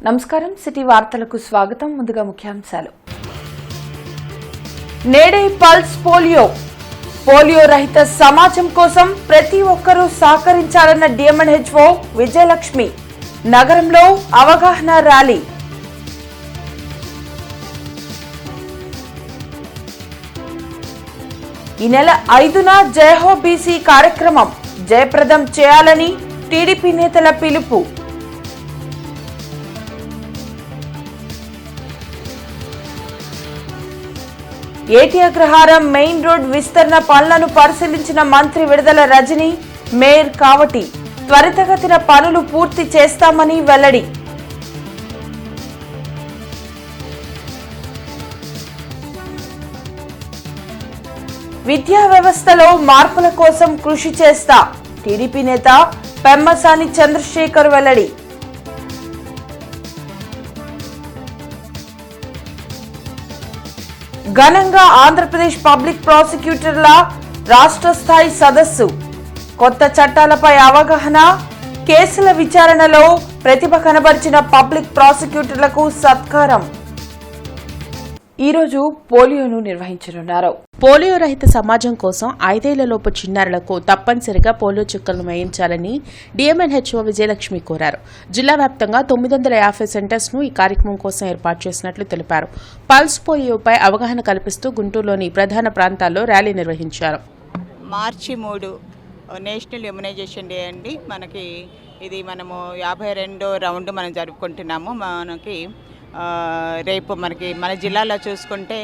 నమస్కారం సిటీ వార్తలకు స్వాగతం. ముందుగా ముఖ్యాంశాలు. నేడే పల్స్ పోలియో రహిత సమాజం కోసం ప్రతి ఒక్కరూ సహకరించాలన్న డిఎంఎన్హెచ్ఓ విజయలక్ష్మి. నగరంలో అవగాహన ర్యాలీ. ఈ నెల 5న జయహో బీసీ కార్యక్రమం జయప్రదం చేయాలని టీడీపీ నేతల పిలుపు. ఏటి అగ్రహారం మెయిన్ రోడ్ విస్తరణ పనులను పరిశీలించిన మంత్రి విడుదల రజని. మేయర్ కావటి త్వరితగతిన పనులు పూర్తి చేస్తామని వెల్లడి. విద్యా వ్యవస్థలో మార్పుల కోసం కృషి చేస్తా టీడీపీ నేత పెమ్మసాని చంద్రశేఖర్ వెల్లడి. ఘనంగా ఆంధ్రప్రదేశ్ పబ్లిక్ ప్రాసిక్యూటర్ల రాష్ట్ర స్థాయి సదస్సు. కొత్త చట్టాలపై అవగాహన, కేసుల విచారణలో ప్రతిభ కనబరిచిన పబ్లిక్ ప్రాసిక్యూటర్లకు సత్కారం. ఈరోజు పోలియోను నిర్వహించనున్నారు. పోలియో రహిత సమాజం కోసం 5 ఏళ్లలోపు చిన్నారులకు తప్పనిసరిగా పోలియో చుక్కలను వేయించాలని డిఎంఎన్హెచ్ఓ విజయలక్ష్మి కోరారు. జిల్లా వ్యాప్తంగా 950 సెంటర్స్ ను ఈ కార్యక్రమం కోసం ఏర్పాటు చేసినట్లు తెలిపారు. పల్స్ పోలియోపై అవగాహన కల్పిస్తూ గుంటూరులోని ప్రధాన ప్రాంతాల్లో ర్యాలీ నిర్వహించారు. మార్చి 3 నేషనల్ ఇమ్యునైజేషన్ డే అండి. మనకి ఇది మనము 52వ రౌండ్ మనం జరుపుకుంటున్నాము. మనకి రేపు మన జిల్లాలో చూసుకుంటే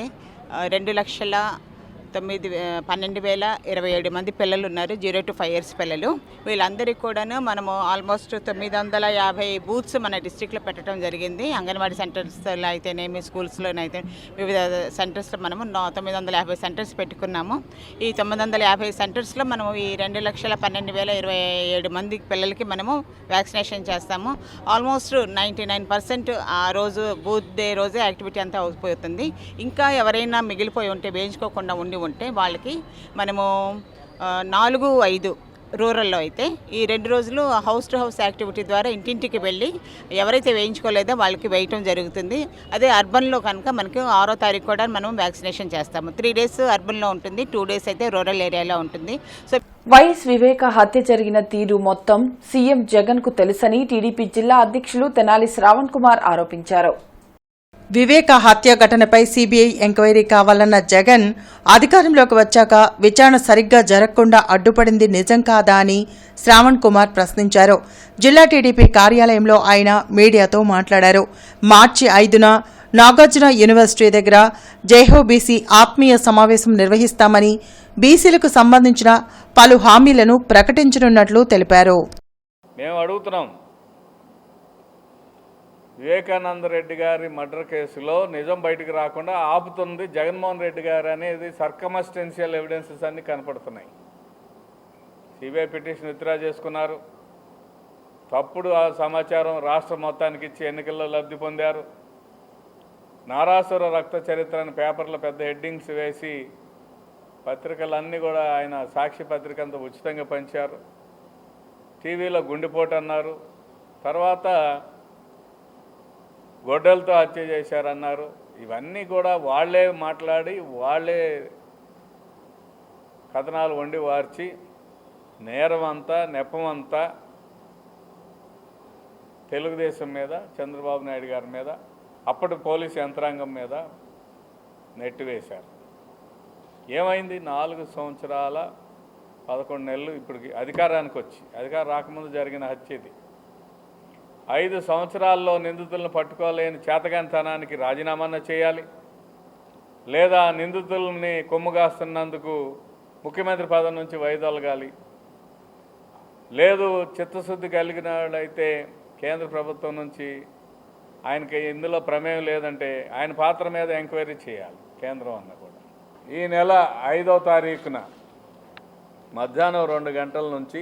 2,12,027 మంది పిల్లలు ఉన్నారు. 0 to 5 years పిల్లలు. వీళ్ళందరికీ కూడాను మనము ఆల్మోస్ట్ 950 బూత్స్ మన డిస్ట్రిక్ట్లో పెట్టడం జరిగింది. అంగన్వాడీ సెంటర్స్లో అయితేనేమి, స్కూల్స్లోనైతే వివిధ సెంటర్స్లో మనము 950 సెంటర్స్ పెట్టుకున్నాము. ఈ 950 సెంటర్స్లో మనము ఈ 2,12,027 మంది పిల్లలకి మనము వ్యాక్సినేషన్ చేస్తాము. ఆల్మోస్ట్ 99% ఆ రోజు బూత్ డే రోజే యాక్టివిటీ అంతా అయిపోతుంది. ఇంకా ఎవరైనా మిగిలిపోయి ఉంటే, వేయించుకోకుండా ఉంటే వాళ్ళకి మనము 4-5 రూరల్లో అయితే ఈ 2 రోజులు హౌస్ టు హౌస్ యాక్టివిటీ ద్వారా ఇంటింటికి వెళ్ళి ఎవరైతే వేయించుకోలేదో వాళ్ళకి వేయటం జరుగుతుంది. అదే అర్బన్లో కనుక మనకి 6వ తారీఖు కూడా మనం వ్యాక్సినేషన్ చేస్తాము. 3 days అర్బన్లో ఉంటుంది, 2 days అయితే రూరల్ ఏరియాలో ఉంటుంది. సో వైఎస్ వివేక హత్య జరిగిన తీరు మొత్తం సీఎం జగన్ కు తెలుసని టీడీపీ జిల్లా అధ్యక్షులు తెనాలి శ్రావణ్ కుమార్ ఆరోపించారు. వివేక హత్య ఘటనపై సీబీఐ ఎంక్వైరీ కావాలన్న జగన్ అధికారంలోకి వచ్చాక విచారణ సరిగ్గా జరగకుండా అడ్డుపడింది నిజం కాదా అని శ్రావణ్ కుమార్ ప్రశ్నించారు. జిల్లా టీడీపీ కార్యాలయంలో ఆయన మీడియాతో మాట్లాడారు. మార్చి 5న నాగార్జున యూనివర్సిటీ దగ్గర జైహో బీసీ ఆత్మీయ సమావేశం నిర్వహిస్తామని, బీసీలకు సంబంధించిన పలు హామీలను ప్రకటించనున్నట్లు తెలిపారు. మేము అడుగుతున్నాం, వివేకానంద రెడ్డి గారి మర్డర్ కేసులో నిజం బయటికి రాకుండా ఆపుతుంది జగన్మోహన్ రెడ్డి గారు అనేది సర్కమస్టెన్షియల్ ఎవిడెన్సెస్ అన్నీ కనపడుతున్నాయి. సిబిఐ పిటిషన్ విత్డ్రా చేసుకున్నారు. తప్పుడు సమాచారం రాష్ట్రం మొత్తానికి ఇచ్చి ఎన్నికల్లో లబ్ధి పొందారు. నారాసుర రక్త చరిత్ర అని పేపర్లో పెద్ద హెడ్డింగ్స్ వేసి పత్రికలన్నీ కూడా ఆయన సాక్షి పత్రిక అంతా ఉచితంగా పంచారు. టీవీలో గుండెపోటు అన్నారు. తర్వాత గొడ్డలతో హత్య చేశారన్నారు. ఇవన్నీ కూడా వాళ్లే మాట్లాడి వాళ్లే కథనాలు వండి వార్చి నేరం అంతా నెపమంతా తెలుగుదేశం మీద, చంద్రబాబు నాయుడు గారి మీద, అప్పటి పోలీసు యంత్రాంగం మీద నెట్టివేశారు. ఏమైంది? 4 సంవత్సరాల 11 నెలలు ఇప్పటికి అధికారానికి వచ్చి, అధికారం రాకముందు జరిగిన హత్య ఇది. 5 సంవత్సరాల్లో నిందితులను పట్టుకోలేని చేతగానితనానికి రాజీనామా చేయాలి, లేదా నిందితుల్ని కొమ్ముగాస్తున్నందుకు ముఖ్యమంత్రి పదవి నుంచి వైదొలగాలి, లేదు చిత్తశుద్ధి కలిగిన వాళ్ళైతే కేంద్ర ప్రభుత్వం నుంచి ఆయనకి ఇందులో ప్రమేయం లేదంటే ఆయన పాత్ర మీద ఎంక్వైరీ చేయాలి కేంద్రం అన్న కూడా. ఈ నెల 5వ తారీఖున మధ్యాహ్నం 2 గంటల నుంచి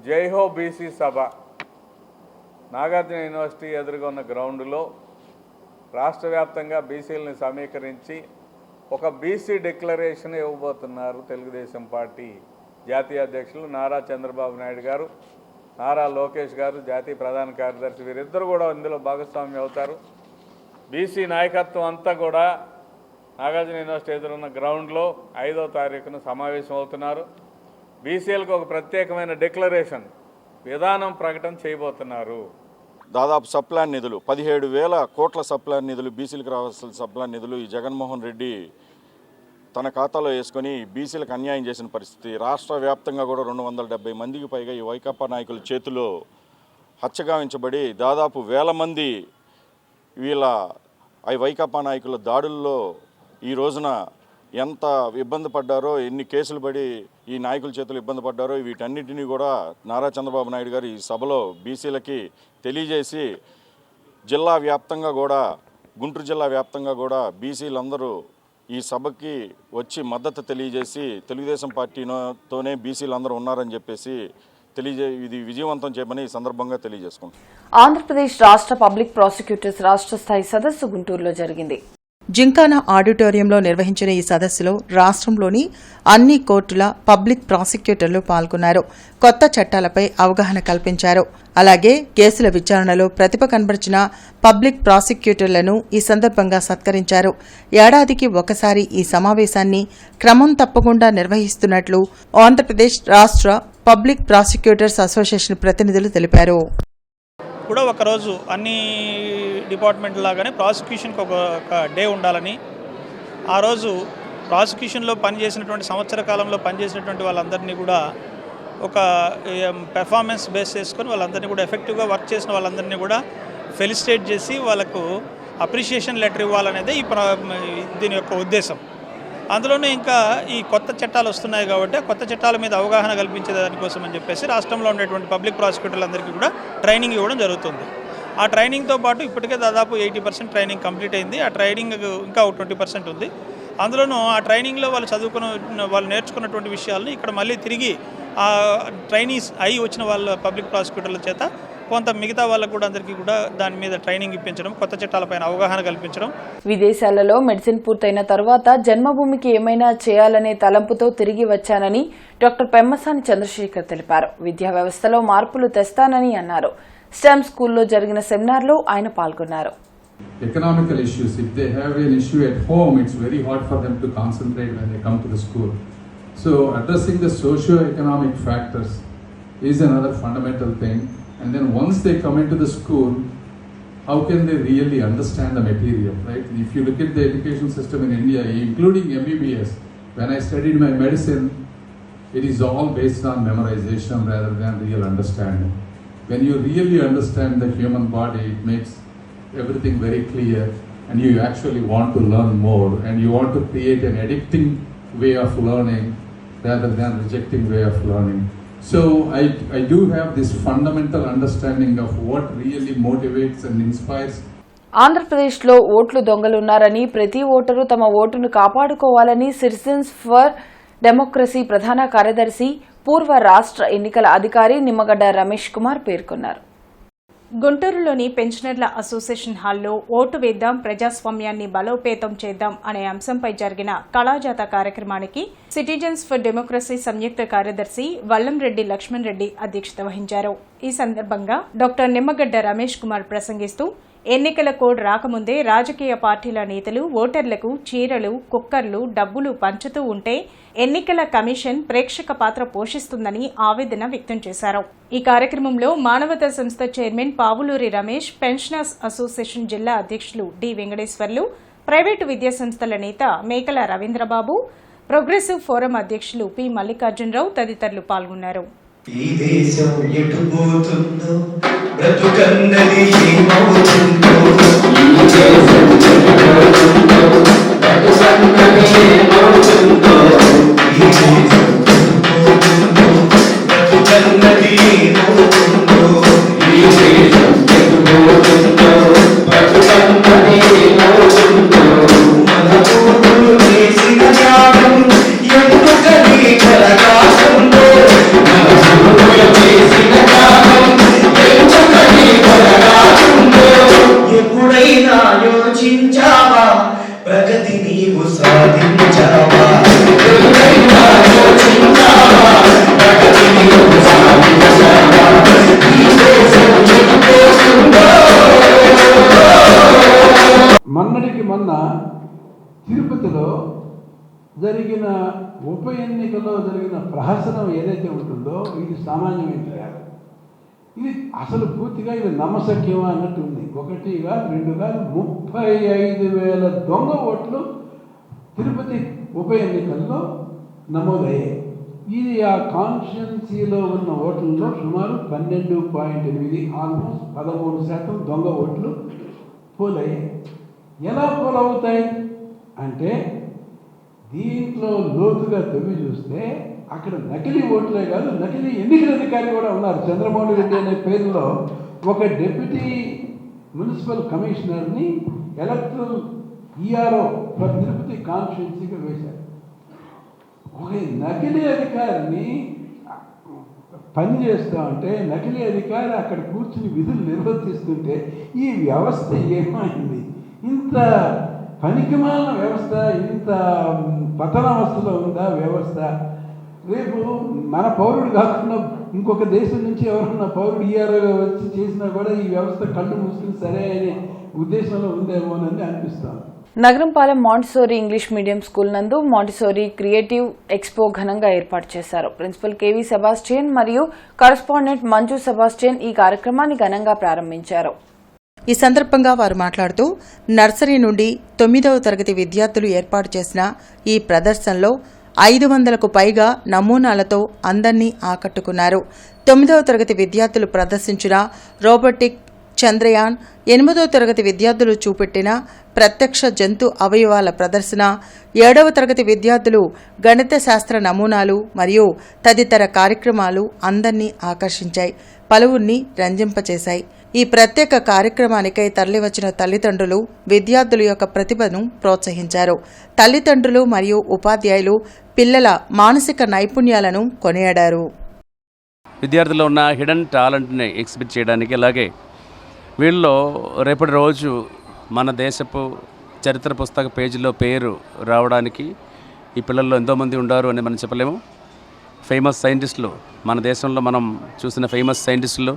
జైహో బీసీ సభ నాగార్జున యూనివర్సిటీ ఎదురుగా ఉన్న గ్రౌండ్లో రాష్ట్ర వ్యాప్తంగా బీసీలని సమీకరించి ఒక బీసీ డిక్లరేషన్ ఇవ్వబోతున్నారు తెలుగుదేశం పార్టీ జాతీయ అధ్యక్షులు నారా చంద్రబాబు నాయుడు గారు, నారా లోకేష్ గారు జాతీయ ప్రధాన కార్యదర్శి వీరిద్దరు కూడా ఇందులో భాగస్వామ్యం అవుతారు. బీసీ నాయకత్వం అంతా కూడా నాగార్జున యూనివర్సిటీ ఎదురున్న గ్రౌండ్లో 5వ తారీఖున సమావేశం అవుతున్నారు. బీసీలకు ఒక ప్రత్యేకమైన డిక్లరేషన్ విధానం ప్రకటన చేయబోతున్నారు. దాదాపు సప్లాన్ నిధులు 17,000 కోట్ల సప్లాన్ నిధులు, బీసీలకు రావాల్సిన సప్లాన్ నిధులు ఈ జగన్మోహన్ రెడ్డి తన ఖాతాలో వేసుకొని బీసీలకు అన్యాయం చేసిన పరిస్థితి. రాష్ట్ర వ్యాప్తంగా కూడా 270 మందికి పైగా ఈ వైకాపా నాయకుల చేతిలో హత్యగావించబడి దాదాపు 1000 మంది వైకాపా నాయకుల దాడుల్లో ఈ రోజున ఎంత ఇబ్బంది పడ్డారో, ఎన్ని కేసులు పడి ఈ నాయకుల చేతులు ఇబ్బంది పడ్డారో వీటన్నిటినీ కూడా నారా చంద్రబాబు నాయుడు గారు ఈ సభలో బీసీలకి తెలియజేసి జిల్లా వ్యాప్తంగా కూడా, గుంటూరు జిల్లా వ్యాప్తంగా కూడా బీసీలందరూ ఈ సభకి వచ్చి మద్దతు తెలియజేసి తెలుగుదేశం పార్టీతోనే బీసీలందరూ ఉన్నారని చెప్పేసి ఇది విజయవంతం చేయమని ఈ సందర్భంగా తెలియజేసుకుంటాం. ఆంధ్రప్రదేశ్ రాష్ట్ర పబ్లిక్ ప్రాసిక్యూటర్స్ రాష్ట్ర స్థాయి సదస్సు గుంటూరులో జరిగింది. జింకానా ఆడిటోరియంలో నిర్వహించిన ఈ సదస్సులో రాష్ట్రంలోని అన్ని కోర్టుల పబ్లిక్ ప్రాసిక్యూటర్లు పాల్గొన్నారు. కొత్త చట్టాలపై అవగాహన కల్పించారు. అలాగే కేసుల విచారణలో ప్రతిభ కనబరిచిన పబ్లిక్ ప్రాసిక్యూటర్లను ఈ సందర్భంగా సత్కరించారు. ఏడాదికి ఒకసారి ఈ సమావేశాన్ని క్రమం తప్పకుండా నిర్వహిస్తున్నట్లు ఆంధ్రప్రదేశ్ రాష్ట్ర పబ్లిక్ ప్రాసిక్యూటర్స్ అసోసియేషన్ ప్రతినిధులు తెలిపారు. కూడా ఒకరోజు అన్ని డిపార్ట్మెంట్ లాగానే ప్రాసిక్యూషన్కి ఒక డే ఉండాలని, ఆ రోజు ప్రాసిక్యూషన్లో పనిచేసినటువంటి సంవత్సర కాలంలో పనిచేసినటువంటి వాళ్ళందరినీ కూడా ఒక పెర్ఫార్మెన్స్ బేస్ చేసుకొని వాళ్ళందరినీ కూడా ఎఫెక్టివ్గా వర్క్ చేసిన వాళ్ళందరినీ కూడా ఫెలిసిటేట్ చేసి వాళ్ళకు అప్రిషియేషన్ లెటర్ ఇవ్వాలనేదే దీని యొక్క ఉద్దేశం. అందులోనే ఇంకా ఈ కొత్త చట్టాలు వస్తున్నాయి కాబట్టి కొత్త చట్టాల మీద అవగాహన కల్పించే దానికోసం అని చెప్పేసి రాష్ట్రంలో ఉండేటువంటి పబ్లిక్ ప్రాసిక్యూటర్లందరికీ కూడా ట్రైనింగ్ ఇవ్వడం జరుగుతుంది. ఆ ట్రైనింగ్తో పాటు ఇప్పటికే దాదాపు 80% ట్రైనింగ్ కంప్లీట్ అయింది. ఆ ట్రైనింగ్ ఇంకా 20% ఉంది. అందులోనూ ఆ ట్రైనింగ్లో వాళ్ళు నేర్చుకున్నటువంటి విషయాలను ఇక్కడ మళ్ళీ తిరిగి ఆ ట్రైనీస్ అయి వచ్చిన వాళ్ళ పబ్లిక్ ప్రాసిక్యూటర్ల చేత కొంత మిగతా వాళ్ళకు కూడా అందరికీ కూడా దాని మీద ట్రైనింగ్ ఇప్పించడం, కొత్త చట్టాలపైన అవగాహన కల్పించడం. విదేశాలలో మెడిసిన్ పూర్తయిన తర్వాత జన్మభూమికి ఏమైనా చేయాలనే తలంపుతో తిరిగి వచ్చానని డాక్టర్ పెమ్మసాని చంద్రశేఖర్ తెలిపారు. విద్యా వ్యవస్థలో మార్పులు తెస్తానని అన్నారు. స్టెమ్ స్కూల్లో జరిగిన సెమినార్లో ఆయన పాల్గొన్నారు. Economical issues, if they have an issue at home, it's very hard for them to concentrate when they come to the school. So addressing the socio-economic factors is another fundamental thing. And then once they come into the school, how can they really understand the material, right? If you look at the education system in India, including MBBS, when I studied my medicine, it is all based on memorization rather than real understanding. When you really understand the human body, it makes everything very clear and you actually want to learn more and you want to create an addicting way of learning rather than rejecting way of learning. So I do have this fundamental understanding of what really motivates and inspires. ఆంధ్రప్రదేశ్లో ఓట్లు దొంగలున్నారని, ప్రతి voter తమ ఓటును కాపాడుకోవాలని citizens for democracy ప్రధాన కార్యదర్శి పూర్వ రాష్ట్ర ఎన్నికల అధికారి నిమ్మగడ్డ రమేష్ కుమార్ పేర్కొన్నారు. గుంటూరులోని పెన్షనర్ల అసోసియేషన్ హాల్లో ఓటు వేద్దాం, ప్రజాస్వామ్యాన్ని బలోపేతం చేద్దాం అనే అంశంపై జరిగిన కళాజాత కార్యక్రమానికి సిటిజన్స్ ఫర్ డెమోక్రసీ సంయుక్త కార్యదర్శి వల్లంరెడ్డి లక్ష్మణ్ రెడ్డి అధ్యక్షత వహించారు. ఈ సందర్భంగా డాక్టర్ నిమ్మగడ్డ రమేష్ కుమార్ ప్రసంగిస్తూ ఎన్నికల కోడ్ రాకముందే రాజకీయ పార్టీల నేతలు ఓటర్లకు చీరలు, కుక్కర్లు, డబ్బులు పంచుతూ ఉంటే ఎన్నికల కమిషన్ ప్రేక్షక పాత్ర పోషిస్తుందని ఆవేదన వ్యక్తం చేశారు. ఈ కార్యక్రమంలో మానవతా సంస్థ chairman Pavuluri Ramesh, pensioners association జిల్లా అధ్యక్షులు డి వెంకటేశ్వర్లు, ప్రైవేటు విద్యాసంస్థల నేత మేకల రవీంద్రబాబు, ప్రోగ్రెసివ్ ఫోరం అధ్యక్షులు పి మల్లికార్జునరావు తదితరులు పాల్గొన్నారు. ఈ దేశం ఎటు పోతుందో, బ్రతుకన్నది ఏమవుతుందో, ఈ దేశం ఎటు పోతుందో, బ్రతుకన్నది ఏమవుతుందో, ఈ దేశం ఎటు పోతుందో, బ్రతుకన్నది ఏమవుతుందో, ఈ దేశం ఎటు పోతుందో, బ్రతుకన్నది ఏమవుతుందో, మన పూర్వులు చేసిన త్యాగం ఎందుకని కలగాస్తుందో, ఎప్పుడైనా యోచించావా, ప్రగతి నీవు సాధించావా, ఎప్పుడైనా యోచించావా, ప్రగతి నీవు సాధించావా, మొన్న తిరుపతిలో జరిగిన ఉప ఎన్నికల్లో జరిగిన ప్రహసనం ఏదైతే ఉంటుందో ఇది సామాన్యమైనది కాదు. ఇది అసలు పూర్తిగా ఇది నమ్మశక్యమా అన్నట్టు ఉంది. 1గా 2గా 35,000 దొంగ ఓట్లు తిరుపతి ఉప ఎన్నికల్లో నమోదయ్యాయి. ఇది ఆ కాన్స్టిట్యున్సీలో ఉన్న ఓట్లలో సుమారు 12.8, ఆల్మోస్ట్ 13% దొంగ ఓట్లు పోలయ్యాయి. ఎలా పోలవుతాయి అంటే దీంట్లో లోతుగా తవ్వి చూస్తే అక్కడ నకిలీ ఓట్లే కాదు, నకిలీ ఎన్నికల అధికారి కూడా ఉన్నారు. చంద్రమోహన్ రెడ్డి అనే పేరులో ఒక డిప్యూటీ మున్సిపల్ కమిషనర్ని ఎలక్ట్రల్ ఈఆర్ఓ ఫర్ తిరుపతి కాన్స్టిట్యున్సీగా వేశారు. ఒక నకిలీ అధికారిని పని చేస్తూ ఉంటే, నకిలీ అధికారి అక్కడ కూర్చుని విధులు నిర్వర్తిస్తుంటే ఈ వ్యవస్థ ఏమైంది? ఇంత పనికిమాలిన వ్యవస్థ, ఇంత పతనావస్థలో ఉందా వ్యవస్థ? రేపు మన పౌరుడు కాకుండా ఇంకొక దేశం నుంచి ఎవరన్నా పౌరుడు ఈఆర్ఓగా వచ్చి చేసినా కూడా ఈ వ్యవస్థ కళ్ళు మూసుకుని సరే అనే ఉద్దేశంలో ఉందేమోనని అనిపిస్తాను. Nagarampalem Montessori English medium school నందు మాంటిసోరీ క్రియేటివ్ ఎక్స్పో ఘనంగా ఏర్పాటు చేశారు. ప్రిన్సిపల్ కేవీ సెబాస్టియన్ మరియు కరస్పాండెంట్ మంజు సెబాస్టియన్ ఈ కార్యక్రమాన్ని ఘనంగా ప్రారంభించారు. ఈ సందర్భంగా వారు మాట్లాడుతూ నర్సరీ నుండి 9వ తరగతి విద్యార్థులు ఏర్పాటు చేసిన ఈ ప్రదర్శనలో 500కు పైగా నమూనాలతో అందర్నీ ఆకట్టుకున్నారు. 9వ తరగతి విద్యార్థులు ప్రదర్శించిన రోబోటిక్ చంద్రయాన్, 8వ తరగతి విద్యార్థులు చూపెట్టిన ప్రత్యక్ష జంతు అవయవాల ప్రదర్శన, 7వ తరగతి విద్యార్థులు గణిత శాస్త్ర నమూనాలు మరియు తదితర కార్యక్రమాలు అందర్నీ ఆకర్షించాయి, పలువురిని రంజింపచేశాయి. ఈ ప్రత్యేక కార్యక్రమానికై తరలివచ్చిన తల్లిదండ్రులు విద్యార్థుల యొక్క ప్రతిభను ప్రోత్సహించారు. తల్లిదండ్రులు మరియు ఉపాధ్యాయులు పిల్లల మానసిక నైపుణ్యాలను కొనియాడారు. విద్యార్థుల్లో ఉన్న హిడెన్ టాలెంట్ని ఎగ్జిబిట్ చేయడానికి, అలాగే వీళ్ళలో రేపటి రోజు మన దేశపు చరిత్ర పుస్తక పేజీలో పేరు రావడానికి ఈ పిల్లల్లో ఎంతోమంది ఉన్నారు అని మనం చెప్పలేము. ఫేమస్ సైంటిస్టులు, మన దేశంలో మనం చూసిన ఫేమస్ సైంటిస్టులు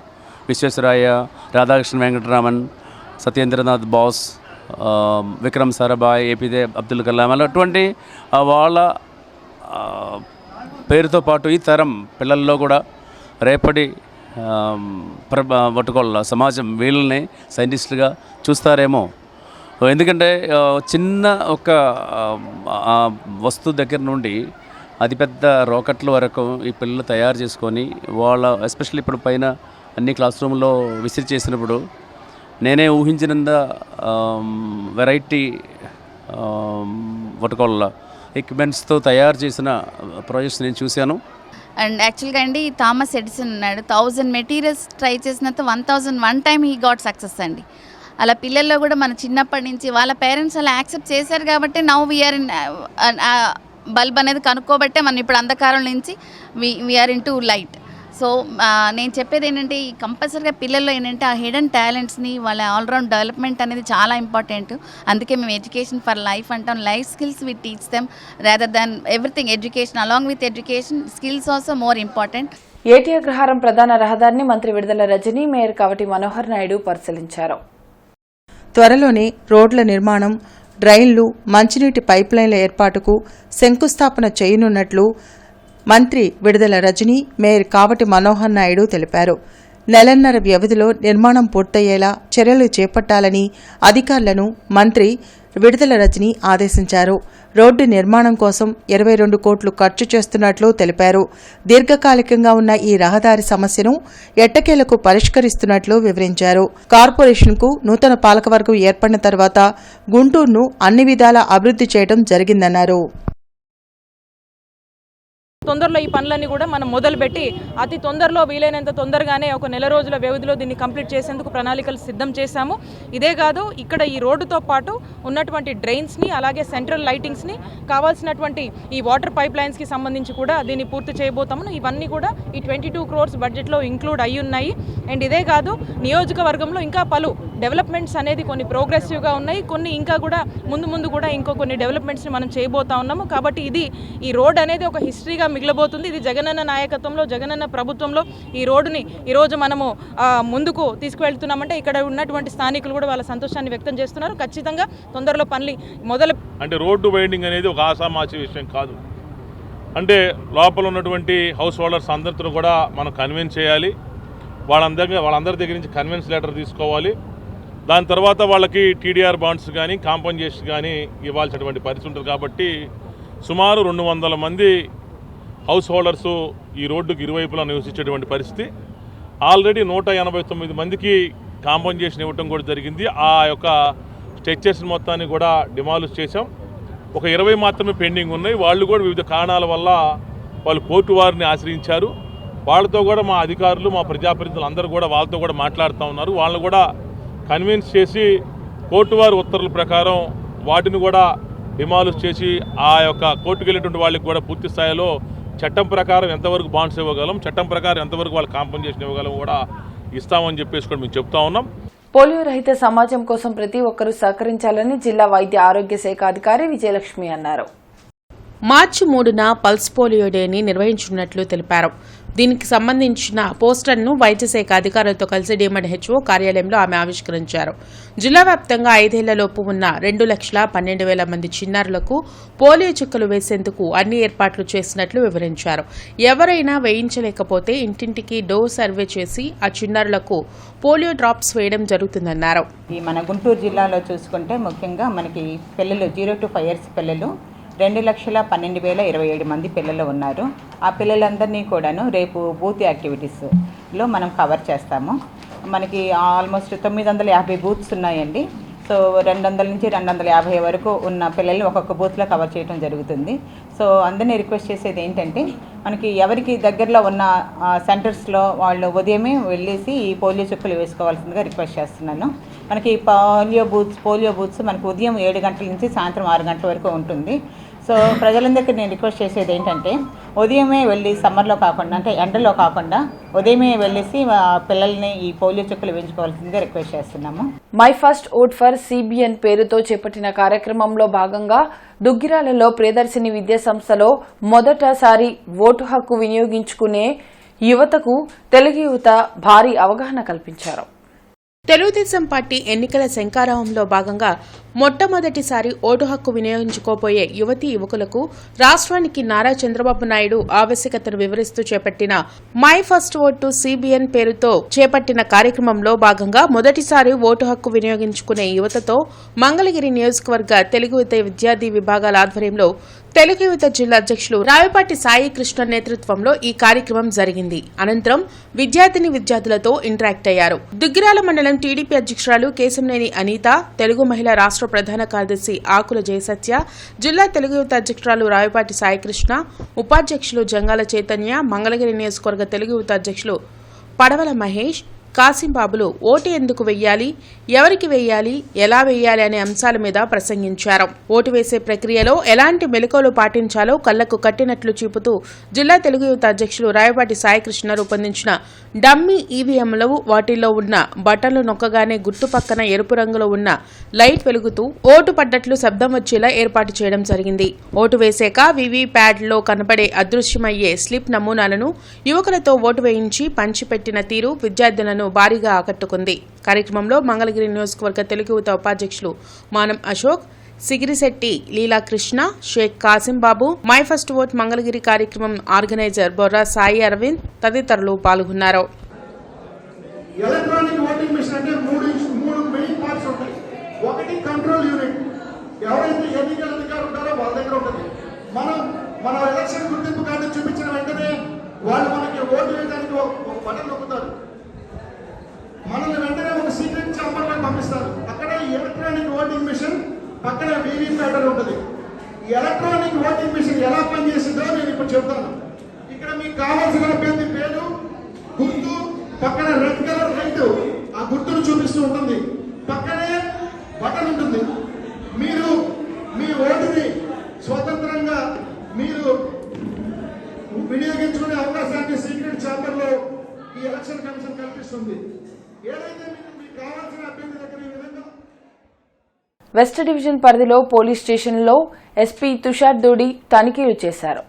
విశ్వేశ్వరయ్య, రాధాకృష్ణ వెంకటరామన్, సత్యేంద్రనాథ్ బోస్, విక్రమ్ సారాభాయ్, ఏపీజే అబ్దుల్ కలాం, అటువంటి వాళ్ళ పేరుతో పాటు ఈ తరం పిల్లల్లో కూడా రేపటి పట్టుకోళ్ళ సమాజం వీళ్ళని సైంటిస్టులుగా చూస్తారేమో. ఎందుకంటే చిన్న ఒక వస్తువు దగ్గర నుండి అతిపెద్ద రాకెట్ల వరకు ఈ పిల్లలు తయారు చేసుకొని వాళ్ళ ఎస్పెషల్లీ ఇప్పుడు పైన అన్ని క్లాస్ రూమ్లో విసిట్ చేసినప్పుడు నేనే ఊహించినంత వెరైటీ పట్టుకోళ్ళ ఎక్విప్మెంట్స్తో తయారు చేసిన ప్రాజెక్ట్స్ నేను చూశాను. అండ్ యాక్చువల్గా అండి థామస్ ఎడిసన్ ఉన్నాడు, 1000 మెటీరియల్స్ ట్రై చేసినంత 1001 టైమ్ హీ గాట్ సక్సెస్ అండి. అలా పిల్లల్లో కూడా మన చిన్నప్పటి నుంచి వాళ్ళ పేరెంట్స్ అలా యాక్సెప్ట్ చేశారు కాబట్టి నౌ వీఆర్ ఇన్ బల్బ్ అనేది కనుక్కోబట్టే మనం ఇప్పుడు అంధకారం నుంచి we are into light. So నేను చెప్పేది ఏంటంటే ఈ కంపల్సరీగా పిల్లల్లో ఏంటంటే ఆ హిడెన్ టాలెంట్స్ని వాళ్ళ ఆల్రౌండ్ డెవలప్మెంట్ అనేది చాలా ఇంపార్టెంట్. అందుకే మేము ఎడ్యుకేషన్ ఫర్ లైఫ్ అంటాం. Life skills we teach them rather than everything. Education along with education skills also more important. AT Agraharam ప్రధాన రహదారిని మంత్రి విడుదల రజని, మేయర్ కావటి మనోహర్ నాయుడు పరిశీలించారు. త్వరలోనే రోడ్ల నిర్మాణం, డ్రైన్లు, మంచినీటి పైప్లైన్ల ఏర్పాటుకు శంకుస్థాపన చేయనున్నట్లు మంత్రి విడుదల రజని, మేయర్ కావటి మనోహర్ నాయుడు తెలిపారు. నెలన్నర వ్యవధిలో నిర్మాణం పూర్తయ్యేలా చర్యలు చేపట్టాలని అధికారులను మంత్రి విడుదల రజని ఆదేశించారు. రోడ్డు నిర్మాణం కోసం 22 కోట్లు ఖర్చు చేస్తున్నట్లు తెలిపారు. దీర్ఘకాలికంగా ఉన్న ఈ రహదారి సమస్యను ఎట్టకేలకు పరిష్కరిస్తున్నట్లు వివరించారు. కార్పొరేషన్కు నూతన పాలకవర్గం ఏర్పడిన తర్వాత గుంటూరును అన్ని విధాలా అభివృద్ధి చేయడం జరిగిందన్నారు. తొందరలో ఈ పనులన్నీ కూడా మనం మొదలుపెట్టి అతి తొందరలో వీలైనంత తొందరగానే ఒక నెల రోజుల వ్యవధిలో దీన్ని కంప్లీట్ చేసేందుకు ప్రణాళికలు సిద్ధం చేశాము. ఇదే కాదు, ఇక్కడ ఈ రోడ్డుతో పాటు ఉన్నటువంటి డ్రైన్స్ని, అలాగే సెంట్రల్ లైటింగ్స్ని, కావాల్సినటువంటి ఈ వాటర్ పైప్ లైన్స్కి సంబంధించి కూడా దీన్ని పూర్తి చేయబోతాము. ఇవన్నీ కూడా ఈ 22 crores బడ్జెట్లో ఇంక్లూడ్ అయ్యి ఉన్నాయి. అండ్ ఇదే కాదు నియోజకవర్గంలో ఇంకా పలు డెవలప్మెంట్స్ అనేది కొన్ని ప్రోగ్రెసివ్గా ఉన్నాయి, కొన్ని ఇంకా కూడా ముందు కూడా ఇంకో కొన్ని డెవలప్మెంట్స్ని మనం చేయబోతా ఉన్నాము. కాబట్టి ఈ రోడ్ అనేది ఒక హిస్టరీగా మిగిలబోతుంది. ఇది జగనన్న నాయకత్వంలో, జగనన్న ప్రభుత్వంలో ఈ రోడ్డుని ఈరోజు మనము ముందుకు తీసుకువెళ్తున్నామంటే ఇక్కడ ఉన్నటువంటి స్థానికులు కూడా వాళ్ళ సంతోషాన్ని వ్యక్తం చేస్తున్నారు. ఖచ్చితంగా తొందరలో పనులు మొదలు. అంటే రోడ్డు వైండింగ్ అనేది ఒక ఆషామాషి విషయం కాదు. అంటే లోపల ఉన్నటువంటి హౌస్ హోల్డర్స్ అందరితో కూడా మనం కన్విన్స్ చేయాలి, వాళ్ళందరి దగ్గర నుంచి కన్విన్స్ లెటర్ తీసుకోవాలి. దాని తర్వాత వాళ్ళకి టీడీఆర్ బాండ్స్ కానీ కాంపన్సేషన్ కానీ ఇవ్వాల్సినటువంటి పరిస్థితి ఉంటుంది. కాబట్టి సుమారు 200 మంది హౌస్ హోల్డర్సు ఈ రోడ్డుకు ఇరువైపులా నివసించేటువంటి పరిస్థితి. ఆల్రెడీ 189 మందికి కాంపన్సేషన్ ఇవ్వటం కూడా జరిగింది. ఆ యొక్క స్ట్రక్చర్స్ మొత్తాన్ని కూడా డిమాలిష్ చేశాం. ఒక 20 మాత్రమే పెండింగ్ ఉన్నాయి. వాళ్ళు కూడా వివిధ కారణాల వల్ల వాళ్ళు కోర్టు వారిని ఆశ్రయించారు. వాళ్ళతో కూడా మా అధికారులు, మా ప్రజాప్రతినిధులు అందరూ కూడా వాళ్ళతో కూడా మాట్లాడుతూ ఉన్నారు. వాళ్ళని కూడా కన్విన్స్ చేసి కోర్టు వారి ఉత్తర్వుల ప్రకారం వాటిని కూడా డిమాలిష్ చేసి ఆ యొక్క కోర్టుకు వెళ్ళేటువంటి వాళ్ళకి కూడా పూర్తి స్థాయిలో చట్టం ప్రకారం ఎంతవరకు బాండ్స్ ఇవ్వగలం, చట్టం ప్రకారం ఎంతవరకు వాళ్ళు కాంపన్సేషన్ ఇవ్వగలం కూడా ఇస్తామని చెప్పేసి కూడా మేము చెప్తా ఉన్నాం. పోలియో రహిత సమాజం కోసం ప్రతి ఒక్కరూ సహకరించాలని జిల్లా వైద్య ఆరోగ్య శాఖ అధికారి విజయలక్ష్మి అన్నారు. మార్చి 3న పల్స్ పోలియో డేని నిర్వహించనున్నట్లు తెలిపారు. దీనికి సంబంధించిన పోస్టర్ను వైద్య శాఖ అధికారులతో కలిసి DMHO కార్యాలయంలో ఆమె ఆవిష్కరించారు. జిల్లా వ్యాప్తంగా 5 ఏళ్లలోపు ఉన్న 2,12,000 మంది చిన్నారులకు పోలియో చుక్కలు వేసేందుకు అన్ని ఏర్పాట్లు చేసినట్లు వివరించారు. ఎవరైనా వేయించలేకపోతే ఇంటింటికి డోర్ సర్వే చేసి ఆ చిన్నారులకు పోలియో డ్రాప్స్ వేయడం జరుగుతుందన్నారు. ఈ మన గుంటూరు జిల్లాలో చూసుకుంటే ముఖ్యంగా మనకి పిల్లలు 0 to 5 years పిల్లలు 2,12,027 మంది పిల్లలు ఉన్నారు. ఆ పిల్లలందరినీ కూడాను రేపు బూత్ యాక్టివిటీస్లో మనం కవర్ చేస్తాము. మనకి ఆల్మోస్ట్ 950 బూత్స్ ఉన్నాయండి. సో 200 నుంచి 250 వరకు ఉన్న పిల్లల్ని ఒక్కొక్క బూత్లో కవర్ చేయడం జరుగుతుంది. సో అందరినీ రిక్వెస్ట్ చేసేది ఏంటంటే మనకి ఎవరికి దగ్గరలో ఉన్న సెంటర్స్లో వాళ్ళు ఉదయమే వెళ్ళేసి ఈ పోలియో చుక్కలు వేసుకోవాల్సిందిగా రిక్వెస్ట్ చేస్తున్నాను. మనకి పోలియో బూత్స్ మనకి ఉదయం 7 గంటల నుంచి సాయంత్రం 6 గంటల వరకు ఉంటుంది. సో ప్రజలందరికీ నేను రిక్వెస్ట్ చేసేది ఏంటంటే ఉదయమే వెళ్ళి సమ్మర్లో కాకుండా అంటే ఎండలో కాకుండా ఉదయమే వెళ్ళేసి పిల్లల్ని ఈ పోలియో చుక్కలు వేయించుకోవాల్సిందిగా రిక్వెస్ట్ చేస్తున్నాము. My first vote for CBN పేరుతో చేపట్టిన కార్యక్రమంలో భాగంగా దుగ్గిరాలలో ప్రియదర్శిని విద్యా సంస్థలో మొదటిసారి ఓటు హక్కు వినియోగించుకునే యువతకు తెలుగు యువత భారీ అవగాహన కల్పించారు. తెలుగుదేశం పార్టీ ఎన్నికల శంఖారావంలో భాగంగా మొట్టమొదటిసారి ఓటు హక్కు వినియోగించుకోబోయే యువతీ యువకులకు రాష్ట్రానికి నారా చంద్రబాబు నాయుడు ఆవశ్యకతను వివరిస్తూ చేపట్టిన my first vote to CBN పేరుతో చేపట్టిన కార్యక్రమంలో భాగంగా మొదటిసారి ఓటు హక్కు వినియోగించుకునే యువతతో మంగళగిరి నియోజకవర్గ తెలుగు యువత విద్యార్థి విభాగాల ఆధ్వర్యంలో తెలుగు యువత జిల్లా అధ్యక్షులు రాయపాటి సాయి కృష్ణ నేతృత్వంలో ఈ కార్యక్రమం జరిగింది. అనంతరం విద్యార్థులతో ఇంటరాక్ట్ అయ్యారు. దుగ్గిరాల మండలం టీడీపీ అధ్యక్షురాలు కేశంనేని అనిత, తెలుగు మహిళా రాష్ట్ర ప్రధాన కార్యదర్శి ఆకుల జయసత్య, జిల్లా తెలుగు యువత అధ్యక్షురాలు రాయపాటి సాయికృష్ణ, ఉపాధ్యక్షులు జంగాల చైతన్య, మంగళగిరి నియోజకవర్గ తెలుగు యువత అధ్యక్షులు పడవల మహేష్, కాసింబాబులు ఓటు ఎందుకు వెయ్యాలి, ఎవరికి వెయ్యాలి, ఎలా వెయ్యాలి అనే అంశాల మీద ప్రసంగించారు. ఓటు వేసే ప్రక్రియలో ఎలాంటి మెలకువలు పాటించాలో కళ్లకు కట్టినట్లు చూపుతూ జిల్లా తెలుగు యువత అధ్యక్షులు రాయపాటి సాయికృష్ణ రూపొందించిన డమ్మీ ఈవీఎంలు, వాటిల్లో ఉన్న బటన్లు నొక్కగానే గుర్తు పక్కన ఎరుపు రంగులో ఉన్న లైట్ వెలుగుతూ ఓటు పడ్డట్లు శబ్దం వచ్చేలా ఏర్పాటు చేయడం జరిగింది. ఓటు వేసాక వీవీప్యాడ్లో కనబడే అదృశ్యమయ్యే స్లిప్ నమూనాలను యువకులతో ఓటు వేయించి పంచిపెట్టిన తీరు విద్యార్థులను భారీగా ఆకట్టుకుంది. కార్యక్రమంలో మంగళగిరి నియోజకవర్గ తెలుగు యువత ఉపాధ్యక్షులు Manam Ashok, Sigirisetti Leelakrishna, Sheikh Kasimbabu, my first vote Mangalagiri కార్యక్రమం ఆర్గనైజర్ బొర్రా సాయి అరవింద్ తదితరులు పాల్గొన్నారు. ఎలక్ట్రానిక్ ఓటింగ్ మిషన్ అంటే మూడు మెయిన్ పార్ట్స్ ఉంటాయి. ఒకటి కంట్రోల్ యూనిట్, ఎవరైతే ఎన్నికల అధికారులు ఉంటారో వాళ్ళ దగ్గర ఉంటుంది. మన ఎలక్షన్ గుర్తింపు కార్డు చూపించిన వెంటనే వాళ్ళు మనకి ఓటు వేయడానికి ఒక బటన్ నొక్కుతారు. మనల్ని వెంటనే ఒక సీక్రెట్ ఛాంబర్లో పంపిస్తారు. అక్కడ ఎలక్ట్రానిక్ ఓటింగ్ మిషన్ పక్కన వీవీప్యాట్ ఉంటుంది. ఈ ఎలక్ట్రానిక్ ఓటింగ్ మిషన్ ఎలా పనిచేసిందో నేను ఇప్పుడు చెప్తాను. ఇక్కడ మీకు కావాల్సిన అభ్యర్థి పేరు, గుర్తు, పక్కన రెడ్ కలర్ లైట్ ఆ గుర్తును చూపిస్తూ ఉంటుంది. పక్కనే బటన్ ఉంటుంది. మీరు మీ ఓటుని స్వతంత్రంగా మీరు వినియోగించుకునే అవకాశాన్ని సీక్రెట్ ఛాంబర్లో ఈ ఎలక్షన్ కమిషన్ కల్పిస్తుంది. కనిపిస్తుంది. ఏదైతే మీకు కావాల్సిన అభ్యర్థి దగ్గర ఈ విధంగా వెస్ట్ డివిజన్ పరిధిలో పోలీస్ స్టేషన్లో ఎస్పీ తుషార్ దూడి తనిఖీలు చేశారు.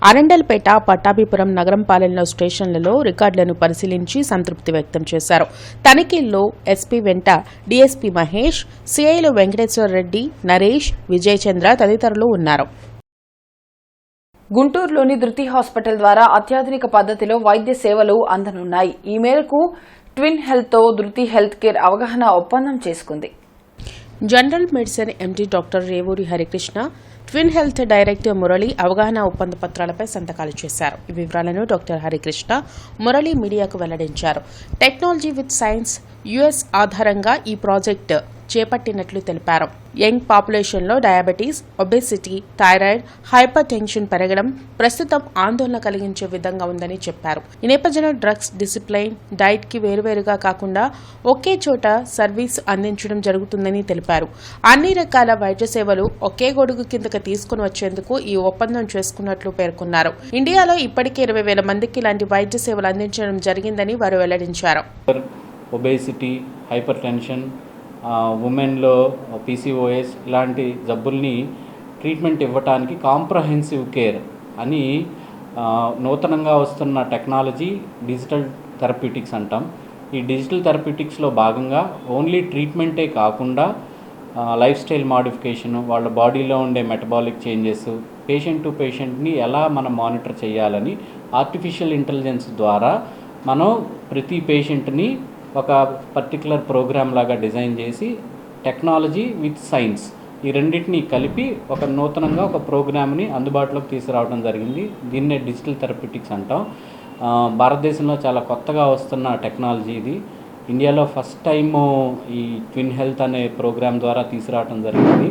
అరండల్పేట, పట్టాభిపురం, నగరంపాలెంలో స్టేషన్లలో రికార్డులను పరిశీలించి సంతృప్తి వ్యక్తం చేశారు. తనిఖీల్లో ఎస్పీ వెంట డీఎస్పీ మహేష్, సిఐలు వెంకటేశ్వర రెడ్డి, నరేష్, విజయ్ చంద్ర తదితరులు ఉన్నారు. గుంటూరులోని ధృతి హాస్పిటల్ ద్వారా అత్యాధునిక పద్ధతిలో వైద్య సేవలు అందనున్నాయి. ఈ మేరకు ట్విన్ హెల్త్తో ధృతి హెల్త్ కేర్ అవగాహన ఒప్పందం చేసుకుంది. General medicine MD doctor Revuri Harikrishna, twin health director Murali అవగాహన ఒప్పంద పత్రాలపై సంతకాలు చేశారు. ఈ వివరాలను డాక్టర్ హరికృష్ణ, మురళి మీడియాకు వెల్లడించారు. టెక్నాలజీ విత్ సైన్స్ యుఎస్ ఆధారంగా ఈ ప్రాజెక్టు చేపట్టినట్లు తెలిపారు. యంగ్ పాపులేషన్లో diabetes, obesity, thyroid, hypertension పెరగడం ప్రస్తుతం ఆందోళన కలిగించే విధంగా ఉందని చెప్పారు. ఈ నేపథ్యంలో డ్రగ్స్, డిసిప్లైన్, డైట్ కి వేరువేరుగా కాకుండా ఒకే చోట సర్వీస్ అందించడం జరుగుతుందని తెలిపారు. అన్ని రకాల వైద్య సేవలు ఒకే గొడుగు కిందకి తీసుకుని వచ్చేందుకు ఈ ఒప్పందం చేసుకున్నట్లు పేర్కొన్నారు. ఇండియాలో ఇప్పటికే 20,000 మందికి ఇలాంటి వైద్య సేవలు అందించడం జరిగిందని వారు వెల్లడించారు. ఒబేసిటీ, హైపర్ టెన్షన్, ఉమెన్లో పీసీఓఎస్ ఇలాంటి జబ్బుల్ని ట్రీట్మెంట్ ఇవ్వటానికి కాంప్రహెన్సివ్ కేర్ అని నూతనంగా వస్తున్న టెక్నాలజీ డిజిటల్ థెరప్యూటిక్స్ అంటాం. ఈ డిజిటల్ థెరప్యూటిక్స్లో భాగంగా ఓన్లీ ట్రీట్మెంటే కాకుండా లైఫ్ స్టైల్ మాడిఫికేషన్, వాళ్ళ బాడీలో ఉండే మెటబాలిక్ చేంజెస్, పేషెంట్ టు పేషెంట్ని ఎలా మనం మానిటర్ చేయాలని ఆర్టిఫిషియల్ ఇంటెలిజెన్స్ ద్వారా మనం ప్రతి పేషెంట్ని ఒక పర్టికులర్ ప్రోగ్రామ్ లాగా డిజైన్ చేసి టెక్నాలజీ విత్ సైన్స్ ఈ రెండింటినీ కలిపి ఒక నూతనంగా ఒక ప్రోగ్రామ్ని అందుబాటులోకి తీసుకురావడం జరిగింది. దీన్నే డిజిటల్ థెరప్యూటిక్స్ అంటాం. భారతదేశంలో చాలా కొత్తగా వస్తున్న టెక్నాలజీ ఇది. ఇండియాలో ఫస్ట్ టైము ఈ ట్విన్ హెల్త్ అనే ప్రోగ్రామ్ ద్వారా తీసుకురావడం జరిగింది.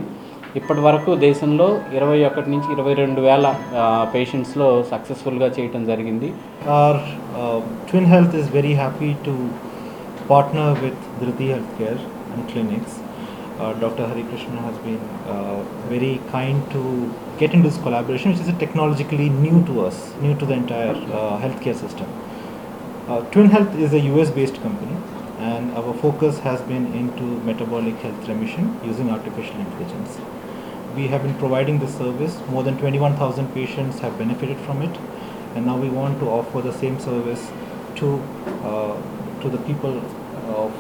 ఇప్పటి వరకు దేశంలో 21 నుంచి 22,000 పేషెంట్స్లో సక్సెస్ఫుల్గా చేయడం జరిగింది. Twin health is very happy to partner with Dhruti Healthcare and clinics. Dr. Hari Krishna has been very kind to get into this collaboration, which is technologically new to us, new to the entire healthcare system. Twin Health is a US-based company, and our focus has been into metabolic health remission using artificial intelligence. We have been providing this service. More than 21,000 patients have benefited from it, and now we want to offer the same service to the people of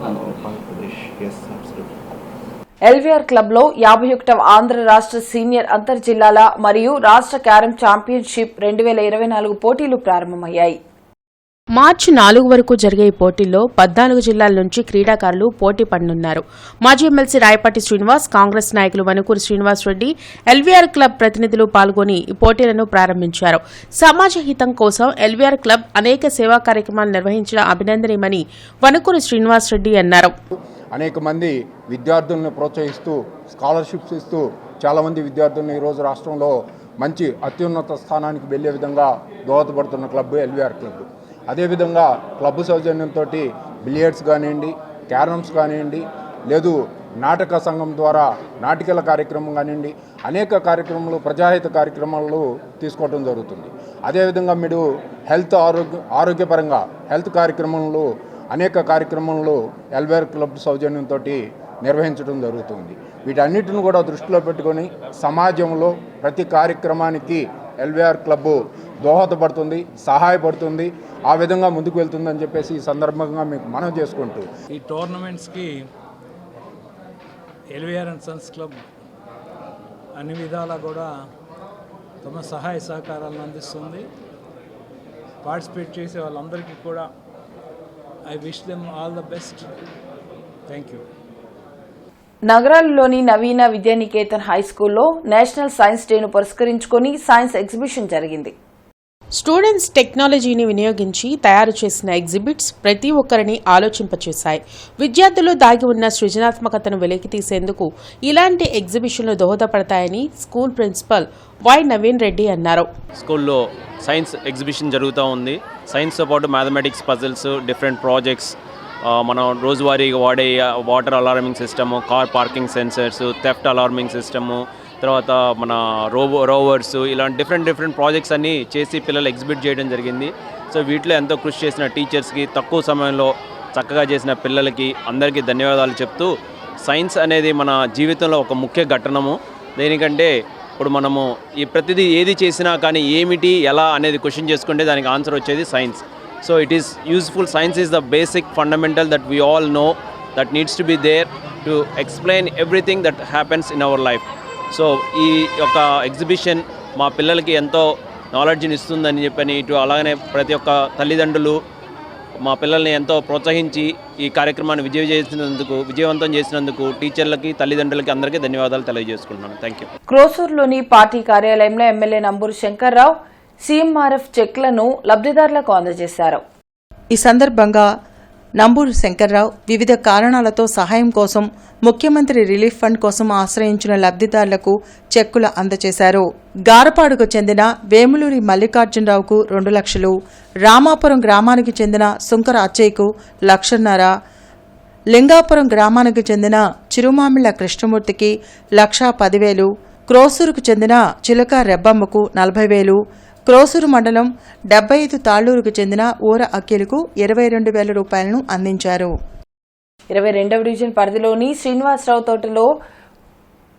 Andhra Pradesh. Yes, absolutely. LVR క్లబ్లో 51వ ఆంధ్ర రాష్ట్ర senior అంతర్ జిల్లాల మరియు రాష్ట్ర carom championship 2024 పోటీలు ప్రారంభమయ్యాయి. మార్చి 4 వరకు జరిగే ఈ పోటీల్లో 14 జిల్లాల నుంచి క్రీడాకారులు పోటీ పడనున్నారు. మాజీ ఎమ్మెల్సీ రాయపాటి శ్రీనివాస్, కాంగ్రెస్ నాయకులు వనుకూరు శ్రీనివాస్ రెడ్డి, ఎల్వీఆర్ క్లబ్ ప్రతినిధులు పాల్గొని ఈ పోటీలను ప్రారంభించారు. సమాజ హితం కోసం ఎల్వీఆర్ క్లబ్ అనేక సేవా కార్యక్రమాలు నిర్వహించడం అభినందనీయమని వనుకూరు శ్రీనివాస్ రెడ్డి అన్నారు. అనేక మంది విద్యార్థులను ప్రోత్సహిస్తూ స్కాలర్షిప్స్ ఇస్తూ చాలామంది విద్యార్థులను ఈరోజు రాష్ట్రంలో మంచి అత్యున్నత స్థానానికి వెళ్లే విధంగా దోహదపడుతున్న క్లబ్ ఎల్వీఆర్ క్లబ్. అదేవిధంగా క్లబ్ సౌజన్యంతో బిలియర్డ్స్ కానివ్వండి, క్యారమ్స్ కానివ్వండి, లేదు నాటక సంఘం ద్వారా నాటికల కార్యక్రమం కానివ్వండి, అనేక కార్యక్రమాలు, ప్రజాహిత కార్యక్రమాలు తీసుకోవడం జరుగుతుంది. అదేవిధంగా మీరు ఆరోగ్యపరంగా హెల్త్ కార్యక్రమాలు, అనేక కార్యక్రమాలు ఎల్వీఆర్ క్లబ్ సౌజన్యంతో నిర్వహించడం జరుగుతుంది. వీటన్నిటిని కూడా దృష్టిలో పెట్టుకొని సమాజంలో ప్రతి కార్యక్రమానికి ఎల్వీఆర్ క్లబ్ దోహదపడుతుంది, సహాయపడుతుంది, ఆ విధంగా ముందుకు వెళ్తుందని చెప్పేసి ఈ సందర్భంగా మీకు మనం చేసుకుంటూ ఈ టోర్నమెంట్స్కి ఎల్వీఆర్ అండ్ సన్స్ క్లబ్ అన్ని విధాలా కూడా తమ సహాయ సహకారాలను అందిస్తుంది. పార్టిసిపేట్ చేసే వాళ్ళందరికీ కూడా I wish them all the best. Thank you. నగరాల్లోని నవీన విద్యానికేతన్ హై స్కూల్లో నేషనల్ సైన్స్ డేను పురస్కరించుకొని సైన్స్ ఎగ్జిబిషన్ జరిగింది. స్టూడెంట్స్ టెక్నాలజీని వినియోగించి తయారు చేసిన ఎగ్జిబిట్స్ ప్రతి ఒక్కరిని ఆలోచింపచేశాయి. విద్యార్థులు దాగి ఉన్న సృజనాత్మకతను వెలికి తీసేందుకు ఇలాంటి ఎగ్జిబిషన్లు దోహదపడతాయని school principal Y Naveen Reddy అన్నారు. స్కూల్లో సైన్స్ ఎగ్జిబిషన్ జరుగుతూ ఉంది. సైన్స్తో పాటు మ్యాథమెటిక్స్, పజిల్స్, డిఫరెంట్ ప్రాజెక్ట్స్, మనం రోజువారీగా వాడే water alarming system, car parking sensors, theft alarming system, తర్వాత మన రోవర్స్, ఇలాంటి డిఫరెంట్ ప్రాజెక్ట్స్ అన్నీ చేసి పిల్లలు ఎగ్జిబిట్ చేయడం జరిగింది. సో వీటిలో ఎంతో కృషి చేసిన టీచర్స్కి, తక్కువ సమయంలో చక్కగా చేసిన పిల్లలకి అందరికీ ధన్యవాదాలు చెప్తూ, సైన్స్ అనేది మన జీవితంలో ఒక ముఖ్య ఘట్టనము. దేనికంటే ఇప్పుడు మనము ఈ ప్రతిదీ ఏది చేసినా కానీ ఏమిటి ఎలా అనేది క్వశ్చన్ చేసుకుంటే దానికి ఆన్సర్ వచ్చేది science. So it is useful. Science is the basic fundamental that we all know that needs to be there to explain everything that happens in our life. So ఈ యొక్క ఎగ్జిబిషన్ మా పిల్లలకి ఎంతో నాలెడ్జ్ని ఇస్తుందని చెప్పని ఇటు అలాగనే ప్రతి ఒక్క తల్లిదండ్రులు మా పిల్లల్ని ఎంతో ప్రోత్సహించి ఈ కార్యక్రమాన్ని విజయవంతం చేసినందుకు టీచర్లకి, తల్లిదండ్రులకి అందరికీ ధన్యవాదాలు తెలియజేసుకుంటున్నాను. Thank you. క్రోసూరులోని పార్టీ కార్యాలయంలో ఎమ్మెల్యే నంబూరు శంకర్రావు సీఎంఆర్ఎఫ్ చెక్లను లబ్ధిదారులకు అందజేశారు. ఈ సందర్భంగా నంబూరు శంకర్రావు వివిధ కారణాలతో సహాయం కోసం ముఖ్యమంత్రి రిలీఫ్ ఫండ్ కోసం ఆశ్రయించిన లబ్ధిదారులకు చెక్కులు అందజేశారు. గారపాడుకు చెందిన వేములూరి మల్లికార్జునరావుకు 2 లక్షలు, రామాపురం గ్రామానికి చెందిన సుంకర అచ్చయ్యకు 1,50,000, లింగాపురం గ్రామానికి చెందిన చిరుమామిళ్ల కృష్ణమూర్తికి 1,10,000, క్రోసూరుకు చెందిన చిలక రెబ్బమ్మకు 40,000, క్రోసూరు మండలం 75 తాళ్లూరుకు చెందిన ఊర అఖిలకు 22,000 రూపాయలను అందించారు. 22వ డివిజన్ పరిధిలోని శ్రీనివాసరావు తోటలో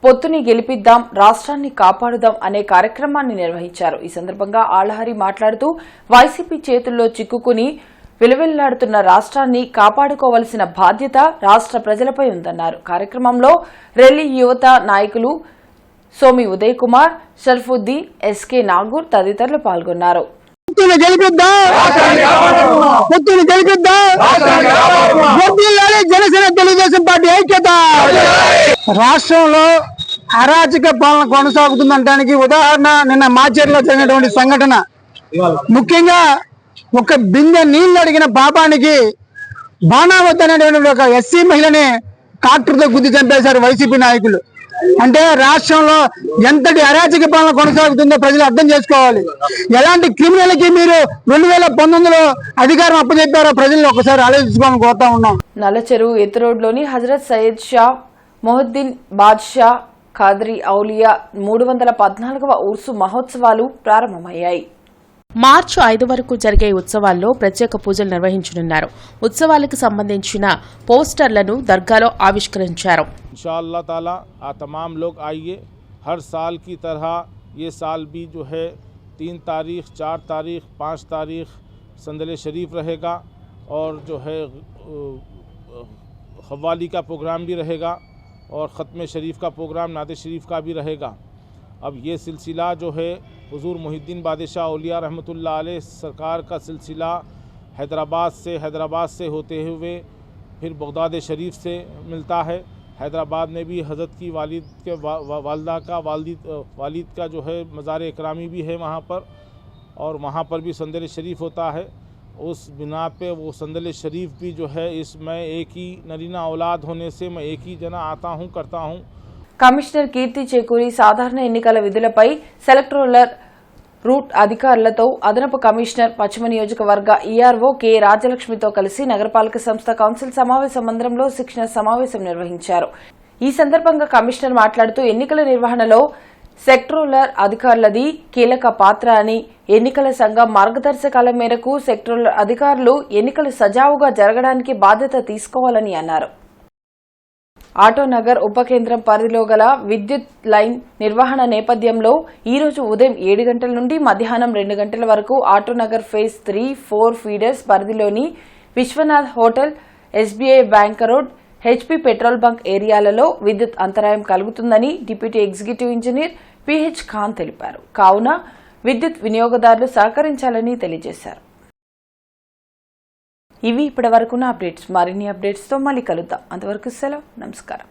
పొత్తుని గెలిపిద్దాం, రాష్ట్రాన్ని కాపాడుదాం అనే కార్యక్రమాన్ని నిర్వహించారు. ఈ సందర్భంగా ఆళ్లహరి మాట్లాడుతూ వైసీపీ చేతుల్లో చిక్కుకుని విలువెల్లాడుతున్న రాష్ట్రాన్ని కాపాడుకోవాల్సిన బాధ్యత రాష్ట్ర ప్రజలపై ఉందన్నారు. కార్యక్రమంలో రెల్లి యువత నాయకులు సోమి ఉదయ్ కుమార్, షర్ఫుద్దీన్, ఎస్కే నాగూర్ తదితరులు పాల్గొన్నారు. జనసేన తెలుగుదేశం పార్టీ ఐక్యత. రాష్ట్రంలో అరాచక పాలన కొనసాగుతుందనడానికి ఉదాహరణ నిన్న మాచేరులో జరిగినటువంటి సంఘటన. ముఖ్యంగా ఒక బిందె నీళ్లు అడిగిన పాపానికి బాణావత్ అనేటువంటి ఒక ఎస్సీ మహిళని ట్రాక్టర్తో గుద్ది చంపేశారు వైసీపీ నాయకులు. అంటే రాష్ట్రంలో ఎంతటి అరాచక పాలన కొనసాగుతుందో ప్రజలు అర్థం చేసుకోవాలి. ఎలాంటి క్రిమినల్కి మీరు 2019లో అధికారం అప్పచెప్పారో ప్రజలు ఒకసారి ఆలోచించుకోవాలని కోరుతా ఉన్నాం. నల్లచెరువు ఎత్తురోడ్లోని హజరత్ సయ్యద్ షా మొహద్దీన్ బాద్షా ఖాద్రీ ఔలియా 314వ ఉర్సు మహోత్సవాలు ప్రారంభమయ్యాయి. మార్చి 5 వరకు జరిగే ఉత్సవాల్లో ప్రత్యేక పూజలు నిర్వహించనున్నారు. ఉత్సవాలకు సంబంధించిన పోస్టర్లను దర్గాలో ఆవిష్కరించారు. इंशाअल्लाह ताला तमाम लोग आइए. हर साल की तरह ये साल भी जो है 3 तारीख, 4 तारीख, 5 तारीख संदले शरीफ रहेगा और जो है खवाली का प्रोग्राम भी रहेगा और ख़त्म शरीफ का प्रोग्राम, नाते शरीफ का भी रहेगा. अब ये सिलसिला जो है हुजूर मुहिद्दीन बादशाह औलिया रहमतुल्लाह अलैह सरकार का सिलसिला हैदराबाद से होते हुए फिर बगदाद शरीफ से मिलता है. हैदराबाद में भी हज़रत की वालिद के वालदा का वालिद का जो है मज़ार इकरामी भी है वहाँ पर, और वहाँ पर भी संदल शरीफ होता है. उस बिना पे वो संदल शरीफ भी जो है इसमें एक ही नरीना औलाद होने से मैं एक ही जना आता हूँ करता हूँ. కమిషనర్ కీర్తి చేకూరి సాధారణ ఎన్నికల విధులపై సెలక్టోరల్ రూట్ అధికారులతో అదనపు కమిషనర్ పశ్చిమ నియోజకవర్గ ఈఆర్ఓ కె రాజలక్ష్మితో కలిసి నగరపాలక సంస్థ కౌన్సిల్ సమావేశ మందిరంలో శిక్షణ సమావేశం నిర్వహించారు. ఈ సందర్భంగా కమిషనర్ మాట్లాడుతూ ఎన్నికల నిర్వహణలో సెక్టోరల్ అధికారులది కీలక పాత్ర అని, ఎన్నికల సంఘం మార్గదర్శకాల మేరకు సెక్టోరల్ అధికారులు ఎన్నికలు సజావుగా జరగడానికి బాధ్యత తీసుకోవాలని అన్నారు. ఆటోనగర్ ఉప కేంద్రం పరిధిలో గల విద్యుత్ లైన్ నిర్వహణ నేపథ్యంలో ఈ రోజు ఉదయం 7 గంటల నుండి మధ్యాహ్నం 2 గంటల వరకు ఆటోనగర్ ఫేజ్ 3, 4 ఫీడర్స్ పరిధిలోని Viswanath hotel, SBI bank road, HP petrol bunk ఏరియాలలో విద్యుత్ అంతరాయం కలుగుతుందని deputy executive engineer PH Khan తెలిపారు. కావున విద్యుత్ వినియోగదారులు సహకరించాలని తెలియజేశారు. ఇవి ఇప్పటి వరకున్న అప్డేట్స్. మరిన్ని అప్డేట్స్తో మళ్ళీ కలుద్దాం. అంతవరకు సెలవు. నమస్కారం.